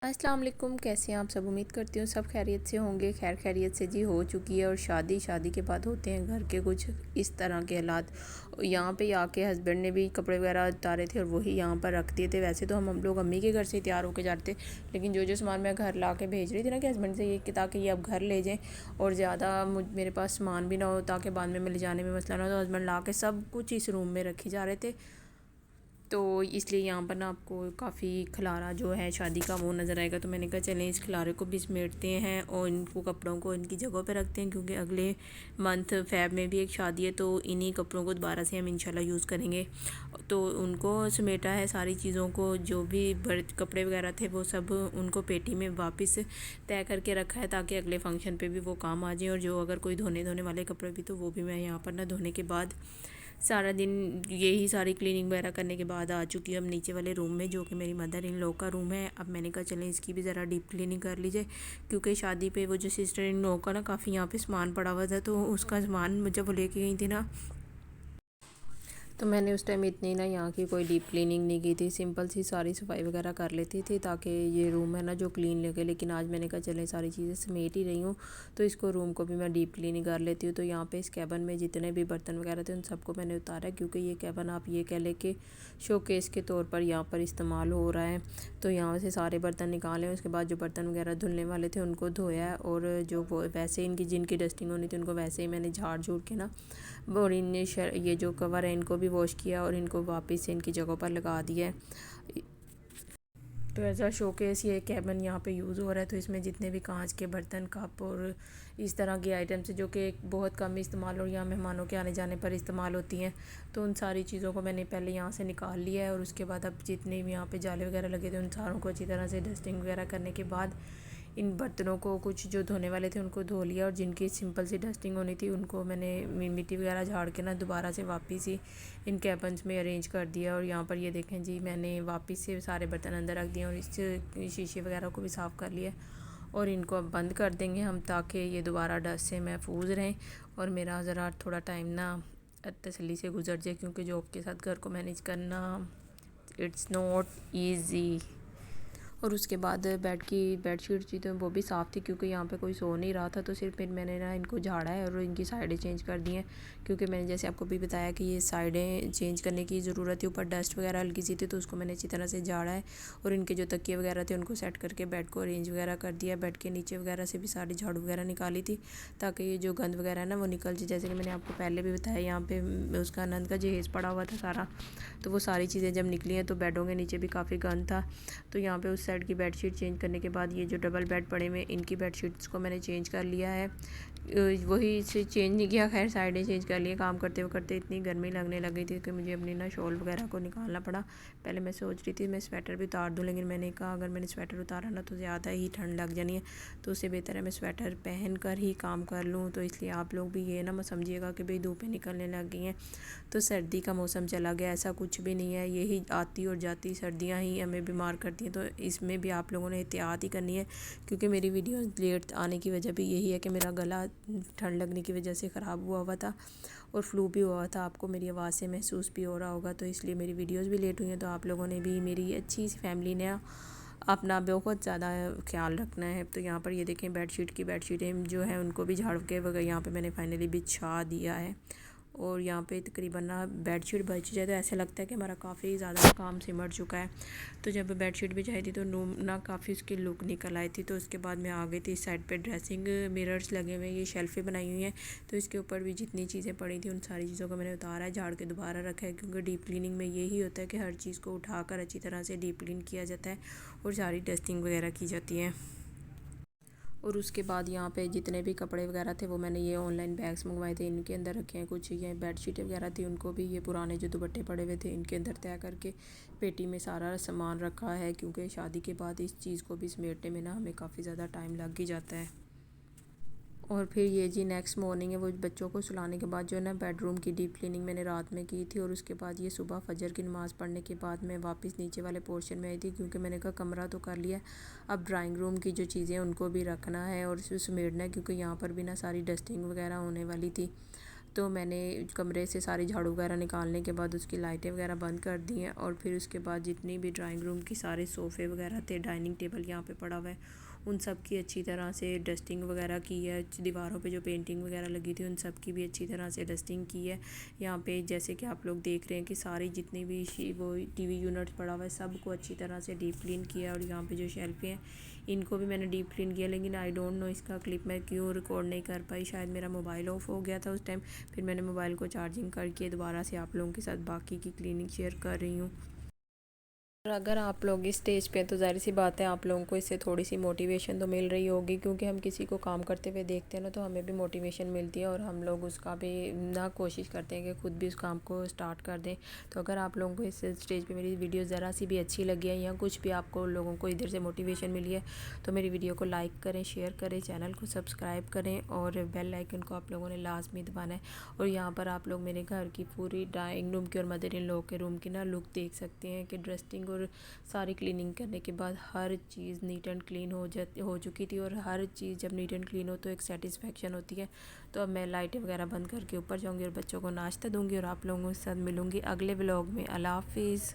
अस्सलाम वालेकुम। कैसे हैं आप सब? उम्मीद करती हूँ सब खैरियत से होंगे। खैर खैरियत से जी हो चुकी है। और शादी के बाद होते हैं घर के कुछ इस तरह के हालात। यहाँ पे आके हस्बैंड ने भी कपड़े वगैरह उतारे थे और वही यहाँ पर रख दिए थे। वैसे तो हम लोग अम्मी के घर से तैयार होके जाते, लेकिन जो सामान मैं घर ला के भेज रही थी ना कि हस्बैंड से, ये कि ताकि ये अब घर ले जाएँ और ज़्यादा मेरे पास सामान भी ना हो, ताकि बाद में ले जाने में मसला ना हो। तो हस्बैंड ला के सब कुछ इस रूम में रखे जा रहे थे। तो इसलिए यहाँ पर ना आपको काफ़ी खलारा जो है शादी का वो नज़र आएगा। तो मैंने कहा चलें इस खलारे को भी समेटते हैं और इनको कपड़ों को इनकी जगह पर रखते हैं, क्योंकि अगले मंथ फ़ेब में भी एक शादी है। तो इन्हीं कपड़ों को दोबारा से हम इंशाल्लाह यूज़ करेंगे। तो उनको समेटा है, सारी चीज़ों को, जो भी कपड़े वगैरह थे वो सब उनको पेटी में वापस तय करके रखा है, ताकि अगले फंक्शन पे भी वो काम आ जाए। और जो अगर कोई धोने वाले कपड़े भी, तो वो भी मैं यहाँ पर ना धोने के बाद सारा दिन यही सारी क्लीनिंग वगैरह करने के बाद आ चुकी हूँ हम नीचे वाले रूम में, जो कि मेरी मदर इन लॉ का रूम है। अब मैंने कहा चलें इसकी भी ज़रा डीप क्लीनिंग कर लीजिए, क्योंकि शादी पे वो जो सिस्टर इन लॉ का ना काफ़ी यहाँ पे सामान पड़ा हुआ था। तो उसका सामान जब वो लेके गई थी ना, तो मैंने उस टाइम इतनी ना यहाँ की कोई डीप क्लीनिंग नहीं की थी। सिंपल सी सारी सफाई वगैरह कर लेती थी, ताकि ये रूम है ना जो क्लीन लगे। लेकिन आज मैंने कहा चलें सारी चीज़ें समेट ही रही हूँ, तो इसको रूम को भी मैं डीप क्लीनिंग कर लेती हूँ। तो यहाँ पे इस कैबिन में जितने भी बर्तन वगैरह थे उन सबको मैंने उतारा, क्योंकि ये कैबिन आप ये कह लें कि शोकेस के तौर पर यहाँ पर इस्तेमाल हो रहा है। तो यहाँ से सारे बर्तन निकाले, उसके बाद जो बर्तन वगैरह धुलने वाले थे उनको धोया है। और जो वो वैसे इनकी जिनकी डस्टिंग होनी थी उनको वैसे ही मैंने झाड़ झूड़ के ना, और ये जो कवर है इनको भी वॉश किया और इनको वापस से इनकी जगह पर लगा दिया है। तो एज आ शोकेस ये कैबिन यहाँ पे यूज़ हो रहा है। तो इसमें जितने भी कांच के बर्तन, कप और इस तरह की आइटम्स जो कि बहुत कम इस्तेमाल और यहाँ मेहमानों के आने जाने पर इस्तेमाल होती हैं, तो उन सारी चीज़ों को मैंने पहले यहाँ से निकाल लिया है। और उसके बाद अब जितने भी यहाँ पे जाले वगैरह लगे थे उन सारों को अच्छी तरह से डस्टिंग वगैरह करने के बाद इन बर्तनों को, कुछ जो धोने वाले थे उनको धो लिया, और जिनकी सिंपल सी डस्टिंग होनी थी उनको मैंने मिट्टी वगैरह झाड़ के ना दोबारा से वापस ही इन कैबिन्स में अरेंज कर दिया। और यहाँ पर ये देखें जी, मैंने वापस से सारे बर्तन अंदर रख दिए और इस शीशे वगैरह को भी साफ़ कर लिया। और इनको अब बंद कर देंगे हम, ताकि ये दोबारा डस्ट से महफूज रहें और मेरा ज़रा थोड़ा टाइम ना तसल्ली से गुजर जाए, क्योंकि जॉब के साथ घर को मैनेज करना इट्स नॉट ईज़ी। और उसके बाद बेडशीट थी तो वो भी साफ़ थी, क्योंकि यहाँ पे कोई सो नहीं रहा था। तो सिर्फ फिर मैंने ना इनको झाड़ा है और इनकी साइडें चेंज कर दी हैं, क्योंकि मैंने जैसे आपको भी बताया कि ये साइडें चेंज करने की ज़रूरत थी। ऊपर डस्ट वगैरह हल्की सी थी, तो उसको मैंने अच्छी तरह से झाड़ा है। और इनके जो तकिए वगैरह थे उनको सेट करके बेड को अरेंज वगैरह कर दिया। बेड के नीचे वगैरह से भी सारी झाड़ू वगैरह निकाली थी, ताकि ये जो गंद वगैरह है ना वो निकल जाए। जैसे कि मैंने आपको पहले भी बताया, यहाँ पे उसका आनंद का जहेज़ पड़ा हुआ था सारा, तो वो सारी चीज़ें जब निकली हैं तो बेडों के नीचे भी काफ़ी गंद था। तो यहाँ पे उस साइड की बेडशीट चेंज करने के बाद ये जो डबल बेड पड़े हुए इनकी बेडशीट्स को मैंने चेंज कर लिया है। वही से चेंज नहीं किया, खैर साइडें चेंज कर लिए। काम करते हुए करते इतनी गर्मी लगने लगी थी कि मुझे अपनी ना शॉल वगैरह को निकालना पड़ा। पहले मैं सोच रही थी मैं स्वेटर भी उतार दूँ, लेकिन मैंने कहा अगर मैंने स्वेटर उतारा ना तो ज़्यादा ही ठंड लग जानी है, तो उससे बेहतर है मैं स्वेटर पहन कर ही काम कर लूँ। तो इसलिए आप लोग भी ये ना मत समझिएगा कि भाई धूपें निकलने लग गई हैं तो सर्दी का मौसम चला गया, ऐसा कुछ भी नहीं है। यही आती और जाती सर्दियाँ ही हमें बीमार करती हैं। तो इसमें भी आप लोगों ने एहतियात ही करनी है, क्योंकि मेरी वीडियो लेट आने की वजह भी यही है कि मेरा गला ठंड लगने की वजह से ख़राब हुआ था और फ्लू भी हुआ था। आपको मेरी आवाज़ से महसूस भी हो रहा होगा, तो इसलिए मेरी वीडियोस भी लेट हुई हैं। तो आप लोगों ने भी, मेरी अच्छी सी फैमिली ने अपना बहुत ज़्यादा ख्याल रखना है। तो यहाँ पर ये देखें बेडशीटें जो हैं उनको भी झाड़ के वगैरह यहाँ पे मैंने फाइनली बिछा दिया है। और यहाँ पे तकरीबन ना बेडशीट बच जाए तो ऐसा लगता है कि हमारा काफ़ी ज़्यादा काम सिमट चुका है। तो जब बेडशीट बिछाई थी तो रूम ना काफ़ी उसकी लुक निकल आई थी। तो उसके बाद मैं आ गई थी इस साइड पे, ड्रेसिंग मिरर्स लगे हुए हैं, ये शेल्फ़ें बनाई हुई हैं। तो इसके ऊपर भी जितनी चीज़ें पड़ी थी उन सारी चीज़ों को मैंने उतारा है, झाड़ के दोबारा रखा है, क्योंकि डीप क्लीनिंग में यही होता है कि हर चीज़ को उठाकर अच्छी तरह से डीप क्लीन किया जाता है और सारी डस्टिंग वगैरह की जाती है। और उसके बाद यहाँ पे जितने भी कपड़े वगैरह थे वो मैंने ये ऑनलाइन बैग्स मंगवाए थे, इनके अंदर रखे हैं। कुछ ये बेडशीट वगैरह थी उनको भी ये पुराने जो दुपट्टे पड़े हुए थे इनके अंदर तय करके पेटी में सारा सामान रखा है, क्योंकि शादी के बाद इस चीज़ को भी समेटने में ना हमें काफ़ी ज़्यादा टाइम लग ही जाता है। और फिर ये जी नेक्स्ट मॉर्निंग है, वो बच्चों को सुलाने के बाद जो है ना बेडरूम की डीप क्लीनिंग मैंने रात में की थी। और उसके बाद ये सुबह फजर की नमाज़ पढ़ने के बाद मैं वापस नीचे वाले पोर्शन में आई थी, क्योंकि मैंने कहा कमरा तो कर लिया, अब ड्राइंग रूम की जो चीज़ें हैं उनको भी रखना है और समेटना है, क्योंकि यहाँ पर भी ना सारी डस्टिंग वगैरह होने वाली थी। तो मैंने कमरे से सारी झाड़ू वगैरह निकालने के बाद उसकी लाइटें वगैरह बंद कर दी हैं। और फिर उसके बाद जितनी भी ड्राइंग रूम की सारे सोफ़े वगैरह थे, डाइनिंग टेबल यहाँ पे पड़ा हुआ है, उन सब की अच्छी तरह से डस्टिंग वगैरह की है। दीवारों पे जो पेंटिंग वगैरह लगी थी उन सब की भी अच्छी तरह से डस्टिंग की है। यहाँ पे जैसे कि आप लोग देख रहे हैं कि सारी जितनी भी वो टीवी यूनिट पड़ा हुआ है सबको अच्छी तरह से डीप क्लीन किया। और यहाँ पे जो शेल्फें हैं इनको भी मैंने डीप क्लीन किया। लेकिन आई डोंट नो इसका क्लिप मैं क्यों रिकॉर्ड नहीं कर पाई, शायद मेरा मोबाइल ऑफ हो गया था उस टाइम। फिर मैंने मोबाइल को चार्जिंग करके दोबारा से आप लोगों के साथ बाकी की क्लीनिंग शेयर कर रही हूँ। और अगर आप लोग इस स्टेज पे हैं तो ज़ाहिर सी बात है आप लोगों को इससे थोड़ी सी मोटिवेशन तो मिल रही होगी, क्योंकि हम किसी को काम करते हुए देखते हैं ना तो हमें भी मोटिवेशन मिलती है और हम लोग उसका भी ना कोशिश करते हैं कि खुद भी उस काम को स्टार्ट कर दें। तो अगर आप लोगों को इस स्टेज पे मेरी वीडियो ज़रा सी भी अच्छी लगी है या कुछ भी आपको लोगों को इधर से मोटिवेशन मिली है तो मेरी वीडियो को लाइक करें, शेयर करें, चैनल को सब्सक्राइब करें और बेल आइकन को आप लोगों ने लाजमी दबाना है। और यहाँ पर आप लोग मेरे घर की पूरी ड्राइंग रूम की और मदर इन लॉ के रूम की ना लुक देख सकते हैं कि डस्टिंग और सारी क्लीनिंग करने के बाद हर चीज़ नीट एंड क्लीन हो चुकी थी। और हर चीज़ जब नीट एंड क्लीन हो तो एक सेटिस्फेक्शन होती है। तो अब मैं लाइटें वगैरह बंद करके ऊपर जाऊंगी और बच्चों को नाश्ता दूंगी और आप लोगों के साथ मिलूंगी अगले व्लॉग में। अल्लाह हाफिज़।